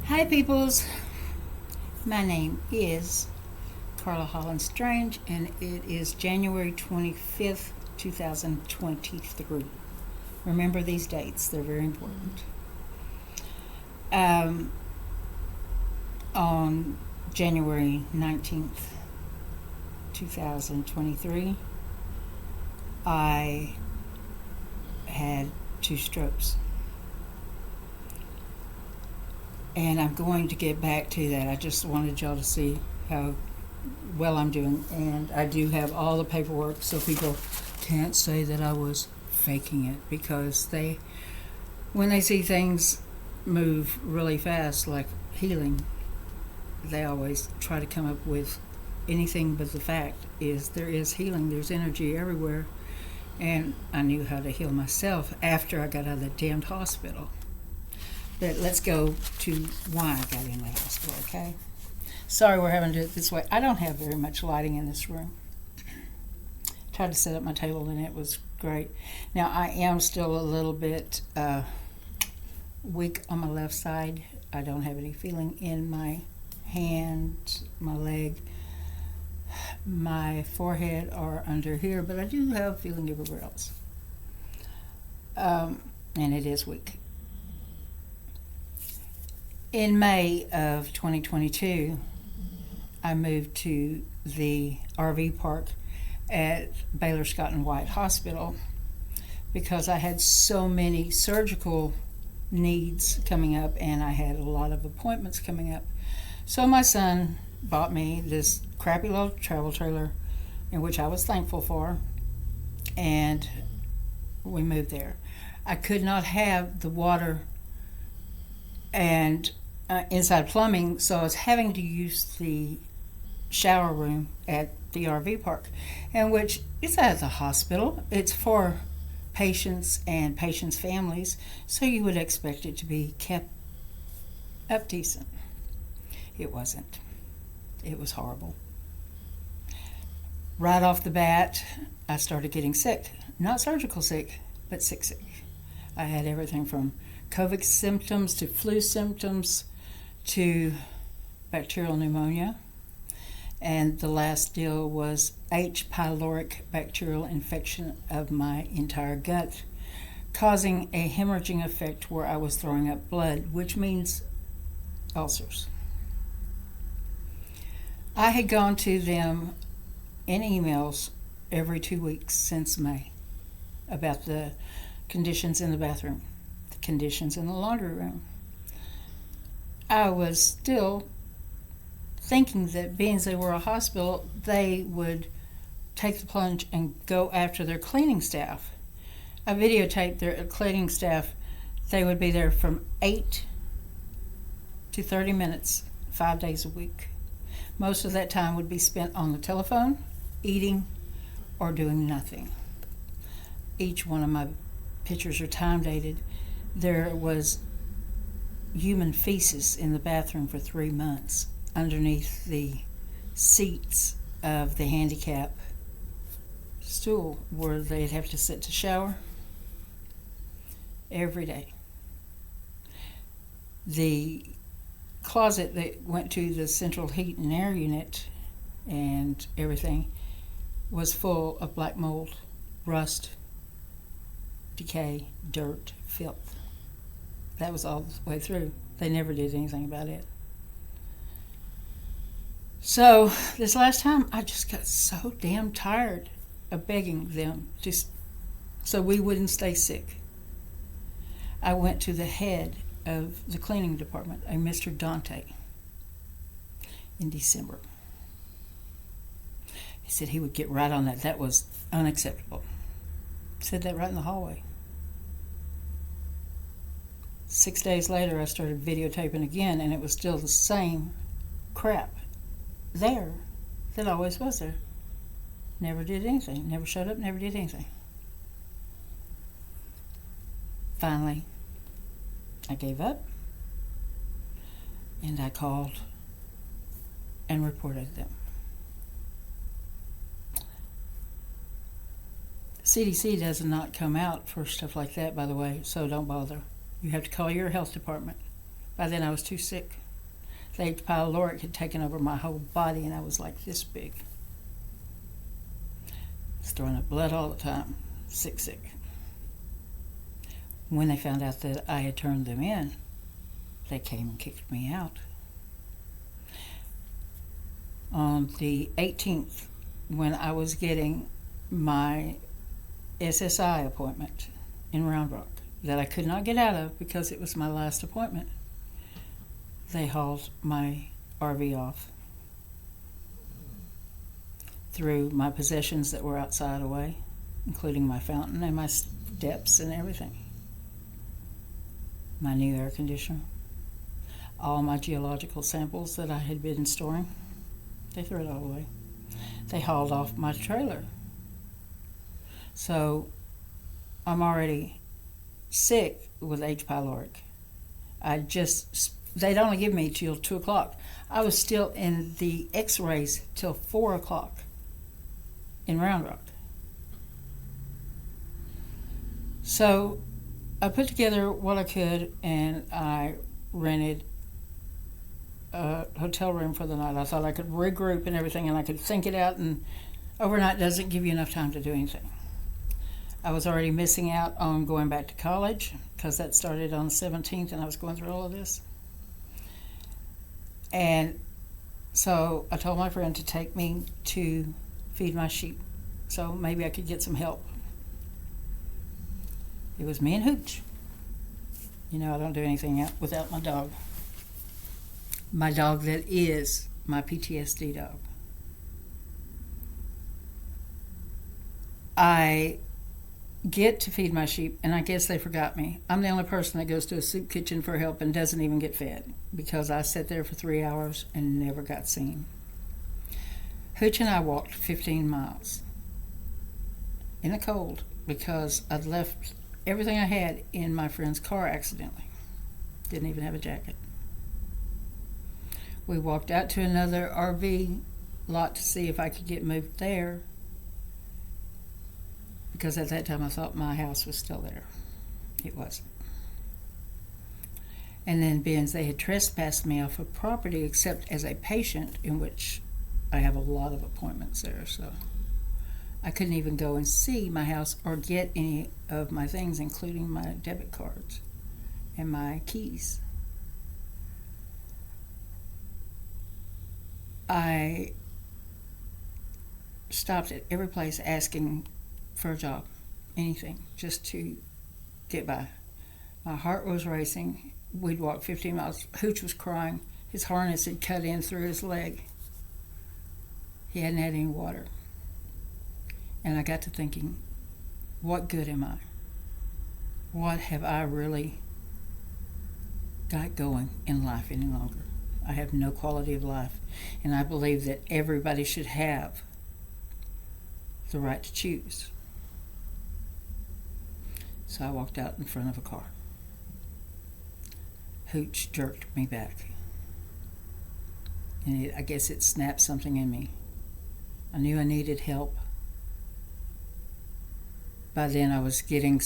Hi, peoples. My name is Carla Holland Strange, and it is January 25th, 2023. Remember these dates, they're very important. Um, on January 19th, 2023, I had two strokes. And I'm going to get back to that. I just wanted y'all to see how well I'm doing. And I do have all the paperwork so people can't say that I was faking it, because when they see things move really fast, like healing, they always try to come up with anything but the fact is there is healing, there's energy everywhere. And I knew how to heal myself after I got out of the damned hospital. But let's go to why I got in the hospital, okay? Sorry we're having to do it this way. I don't have very much lighting in this room. Tried to set up my table and it was great. Now I am still a little bit weak on my left side. I don't have any feeling in my hand, my leg, my forehead, or under here, but I do have feeling everywhere else. And it is weak. In May of 2022, I moved to the RV park at Baylor Scott and White Hospital because I had so many surgical needs coming up and I had a lot of appointments coming up. So my son bought me this crappy little travel trailer, in which I was thankful for, and we moved there. I could not have the water and inside plumbing, so I was having to use the shower room at the RV park, in which it's at the hospital. It's for patients and patients' families, so you would expect it to be kept up decent. It wasn't. It was horrible. Right off the bat, I started getting sick. Not surgical sick, but sick. I had everything from COVID symptoms to flu symptoms to bacterial pneumonia. And the last deal was H. pyloric bacterial infection of my entire gut, causing a hemorrhaging effect where I was throwing up blood, which means ulcers. I had gone to them in emails every 2 weeks since May about the conditions in the bathroom, the conditions in the laundry room. I was still thinking that being as they were a hospital, they would take the plunge and go after their cleaning staff. I videotaped their cleaning staff. They would be there from 8 to 30 minutes, 5 days a week. Most of that time would be spent on the telephone, eating, or doing nothing. Each one of my pictures are time dated. There was human feces in the bathroom for 3 months underneath the seats of the handicap stool where they'd have to sit to shower every day. The closet that went to the central heat and air unit and everything was full of black mold, rust, decay, dirt, filth. That was all the way through. They never did anything about it. So this last time, I just got so damn tired of begging them just so we wouldn't stay sick. I went to the head of the cleaning department, a Mr. Dante, in December. He said he would get right on that. That was unacceptable. Said that right in the hallway. 6 days later, I started videotaping again, and it was still the same crap there that always was there. Never did anything. Never showed up, never did anything. Finally, I gave up, and I called and reported them. CDC does not come out for stuff like that, by the way, so don't bother. You have to call your health department. By then I was too sick. The H. pyloric had taken over my whole body, and I was like this big. I was throwing up blood all the time. Sick. When they found out that I had turned them in, they came and kicked me out. On the 18th, when I was getting my SSI appointment in Round Rock that I could not get out of because it was my last appointment, they hauled my RV off, threw my possessions that were outside away, including my fountain and my steps and everything, my new air conditioner, all my geological samples that I had been storing. They threw it all away. They hauled off my trailer. So I'm already sick with H. pyloric. They'd only give me till 2 o'clock. I was still in the x-rays till 4 o'clock in Round Rock. So I put together what I could, and I rented a hotel room for the night. I thought I could regroup and everything, and I could think it out, and overnight doesn't give you enough time to do anything. I was already missing out on going back to college because that started on the 17th, and I was going through all of this. And so I told my friend to take me to feed my sheep so maybe I could get some help. It was me and Hooch. You know, I don't do anything without my dog. My dog that is my PTSD dog. I get to feed my sheep, and I guess they forgot me. I'm the only person that goes to a soup kitchen for help and doesn't even get fed because I sat there for 3 hours and never got seen. Hooch and I walked 15 miles in the cold because I'd left everything I had in my friend's car accidentally. Didn't even have a jacket. We walked out to another RV lot to see if I could get moved there because at that time I thought my house was still there. It wasn't. And then being they had trespassed me off of property except as a patient, in which I have a lot of appointments there, so I couldn't even go and see my house or get any of my things, including my debit cards and my keys. I stopped at every place asking for a job, anything, just to get by. My heart was racing. We'd walked 15 miles. Hooch was crying. His harness had cut in through his leg. He hadn't had any water. And I got to thinking, what good am I? What have I really got going in life any longer? I have no quality of life. And I believe that everybody should have the right to choose. So I walked out in front of a car. Hooch jerked me back. And I guess it snapped something in me. I knew I needed help. By then I was getting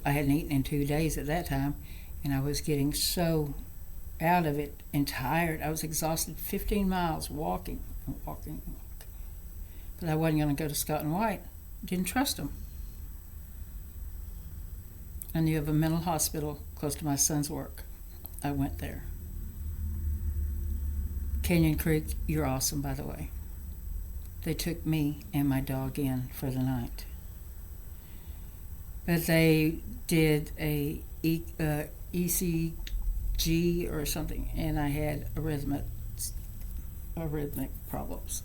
I hadn't eaten in 2 days at that time, and I was getting so out of it and tired. I was exhausted. 15 miles walking. But I wasn't going to go to Scott and White. Didn't trust them. I knew of a mental hospital close to my son's work. I went there. Canyon Creek, you're awesome, by the way. They took me and my dog in for the night. But they did a ECG or something, and I had arrhythmic problems.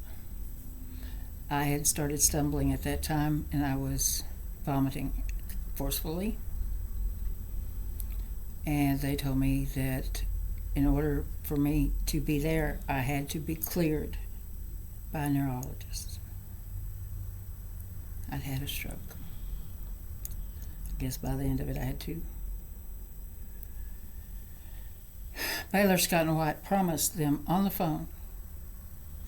I had started stumbling at that time, and I was vomiting forcefully. And they told me that in order for me to be there, I had to be cleared by a neurologist. I'd had a stroke. I guess by the end of it I had two. Baylor, Scott and White promised them on the phone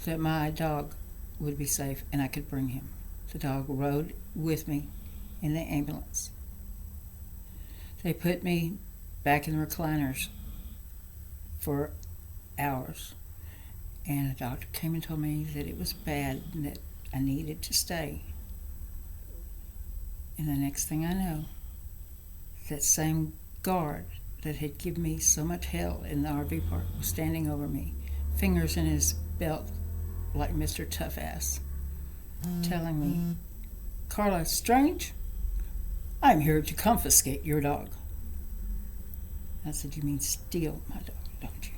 that my dog would be safe and I could bring him. The dog rode with me in the ambulance. They put me back in the recliners for hours. And a doctor came and told me that it was bad and that I needed to stay. And the next thing I know, that same guard that had given me so much hell in the RV park was standing over me, fingers in his belt like Mr. Tough Ass, telling me, "Carla Strange, I'm here to confiscate your dog." I said, "You mean steal my dog, don't you?"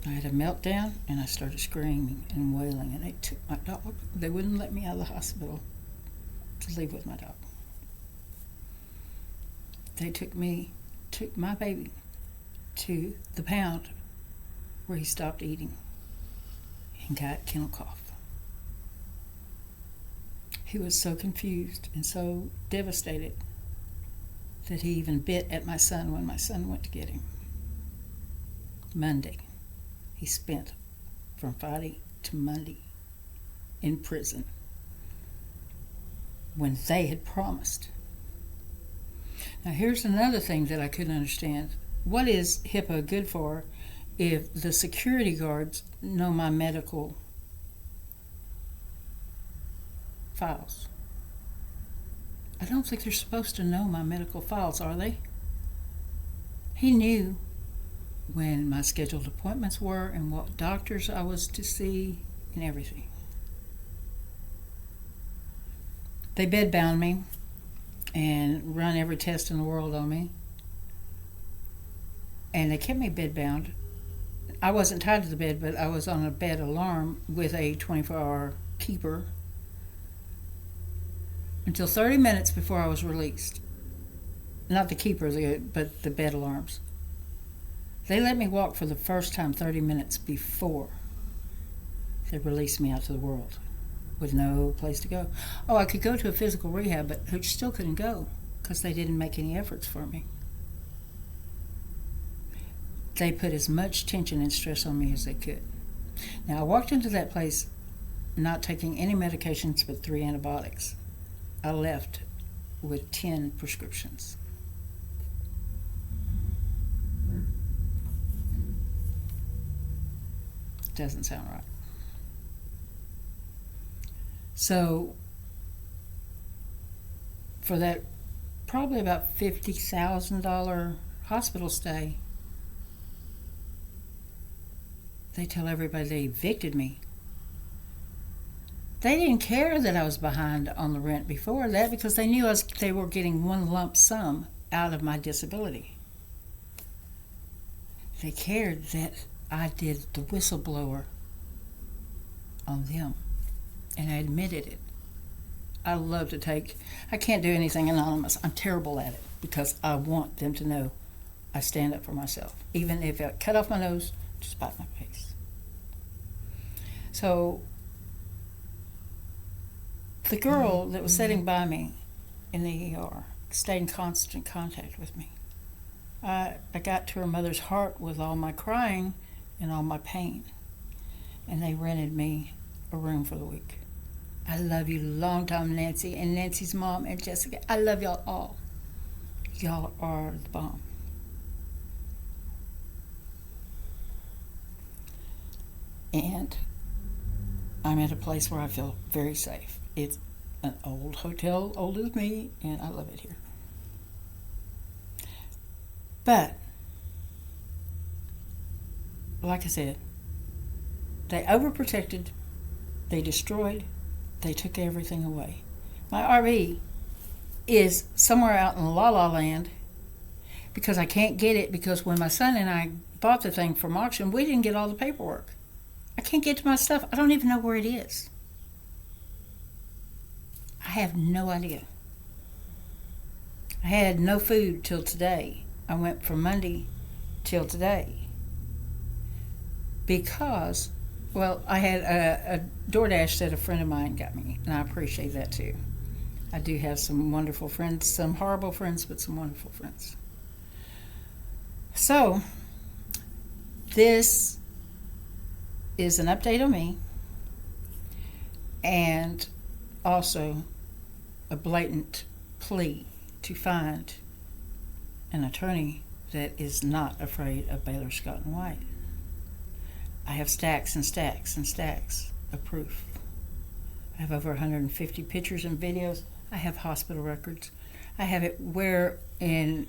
I had a meltdown and I started screaming and wailing, and they took my dog. They wouldn't let me out of the hospital to leave with my dog. They took my baby to the pound where he stopped eating and got kennel cough. He was so confused and so devastated that he even bit at my son when my son went to get him. Monday, he spent from Friday to Monday in prison when they had promised. Now here's another thing that I couldn't understand. What is HIPAA good for if the security guards know my medical files? I don't think they're supposed to know my medical files, are they? He knew when my scheduled appointments were and what doctors I was to see and everything. They bedbound me and run every test in the world on me. And they kept me bedbound. I wasn't tied to the bed, but I was on a bed alarm with a 24-hour keeper until 30 minutes before I was released. Not the keeper, but the bed alarms. They let me walk for the first time 30 minutes before they released me out to the world with no place to go. Oh, I could go to a physical rehab, but I still couldn't go because they didn't make any efforts for me. They put as much tension and stress on me as they could. Now, I walked into that place not taking any medications but 3 antibiotics. I left with 10 prescriptions. Doesn't sound right. So, for that probably about $50,000 hospital stay, they tell everybody they evicted me. They didn't care that I was behind on the rent before that because they knew they were getting one lump sum out of my disability. They cared that I did the whistleblower on them, and I admitted it. I can't do anything anonymous. I'm terrible at it because I want them to know I stand up for myself. Even if I cut off my nose, just bite my face. So the girl that was sitting by me in the ER stayed in constant contact with me. I got to her mother's heart with all my crying and all my pain, and they rented me a room for the week. I love you long time, Nancy, and Nancy's mom, and Jessica. I love y'all all. Y'all are the bomb. And I'm at a place where I feel very safe. It's an old hotel, older than me, and I love it here. But, like I said, they overprotected, they destroyed, they took everything away. My RV is somewhere out in La La Land because I can't get it because when my son and I bought the thing from auction, we didn't get all the paperwork. I can't get to my stuff. I don't even know where it is. I have no idea. I had no food till today. I went from Monday till today because, well, I had a DoorDash that a friend of mine got me, and I appreciate that too. I do have some wonderful friends, some horrible friends, but some wonderful friends. So, this is an update on me, and also a blatant plea to find an attorney that is not afraid of Baylor Scott and White. I have stacks and stacks and stacks of proof. I have over 150 pictures and videos. I have hospital records. I have it where in,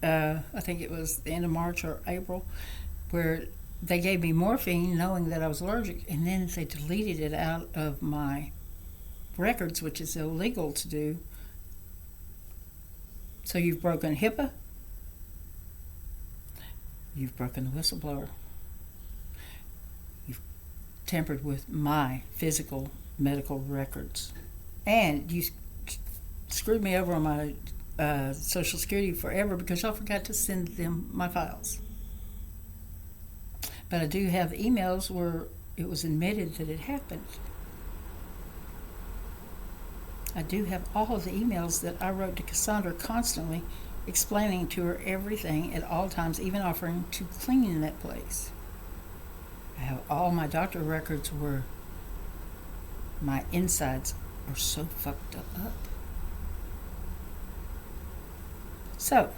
I think it was the end of March or April, where they gave me morphine knowing that I was allergic, and then they deleted it out of my records, which is illegal to do. So you've broken HIPAA. You've broken the whistleblower. You've tampered with my physical medical records. And you screwed me over on my Social Security forever because y'all forgot to send them my files. But I do have emails where it was admitted that it happened. I do have all of the emails that I wrote to Cassandra constantly, explaining to her everything at all times, even offering to clean that place. I have all my doctor records where my insides are so fucked up. So,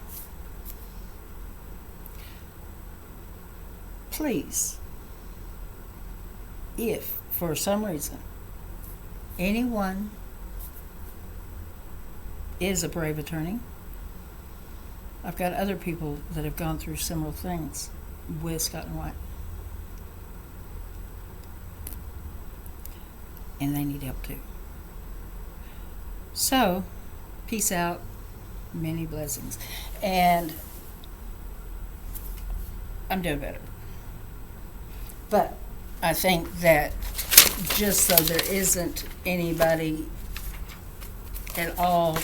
please, if for some reason anyone is a brave attorney, I've got other people that have gone through similar things with Scott and White, and they need help too. So, peace out, many blessings, and I'm doing better. But I think that just so there isn't anybody at all,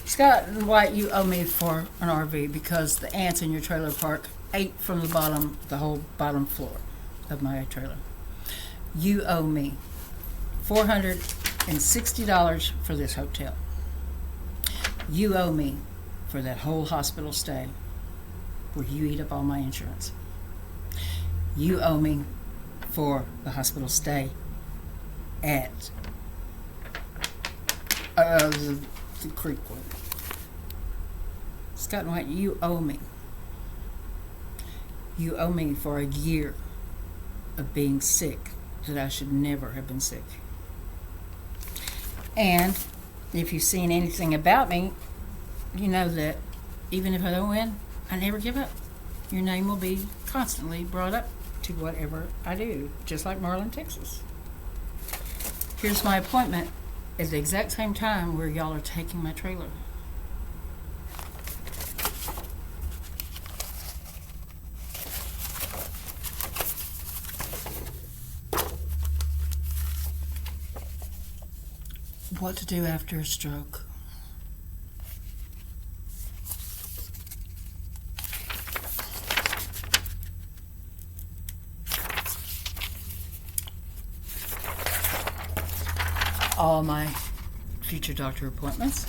Scott and White, you owe me for an RV because the ants in your trailer park ate from the bottom, the whole bottom floor of my trailer. You owe me $460 for this hotel. You owe me for that whole hospital stay where you eat up all my insurance. You owe me for the hospital stay at the Creek one. Scott and White, you owe me. You owe me for a year of being sick that I should never have been sick. And if you've seen anything about me, you know that even if I don't win, I never give up. Your name will be constantly brought up to whatever I do, just like Marlin, Texas. Here's my appointment at the exact same time where y'all are taking my trailer. What to do after a stroke. All my future doctor appointments.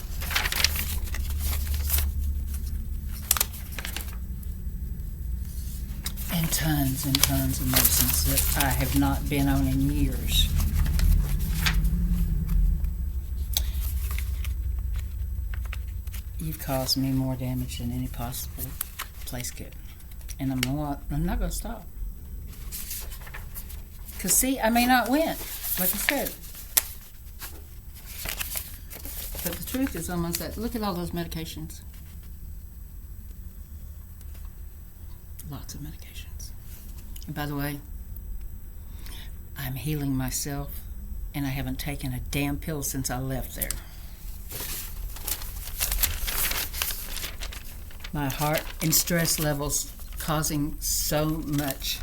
And tons of medicines that I have not been on in years. You've caused me more damage than any possible place could. And I'm not going to stop. Because, see, I may not win, like I said. But the truth is almost that. Look at all those medications. Lots of medications. And by the way, I'm healing myself, and I haven't taken a damn pill since I left there. My heart and stress levels causing so much.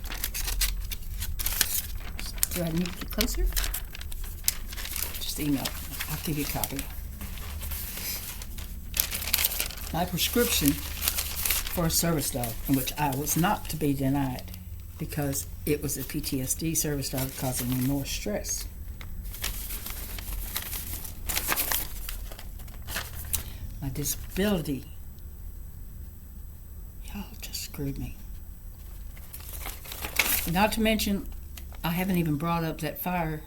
Do I need to get closer? Just email. I'll give you a copy. My prescription for a service dog, in which I was not to be denied because it was a PTSD service dog causing me more stress. My disability. Y'all just screwed me. Not to mention, I haven't even brought up that fire.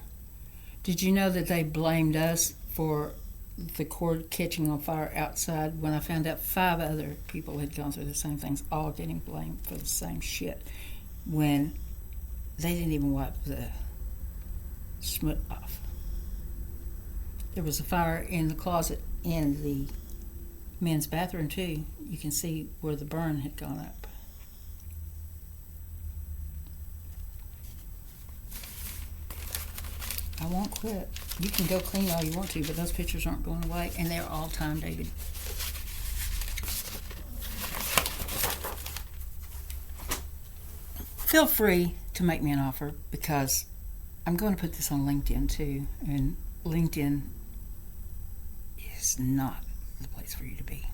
Did you know that they blamed us for the cord catching on fire outside when I found out 5 other people had gone through the same things, all getting blamed for the same shit, when they didn't even wipe the smut off. There was a fire in the closet in the men's bathroom too. You can see where the burn had gone up. I won't quit. You can go clean all you want to, but those pictures aren't going away, and they're all time dated. Feel free to make me an offer, because I'm going to put this on LinkedIn too, and LinkedIn is not the place for you to be.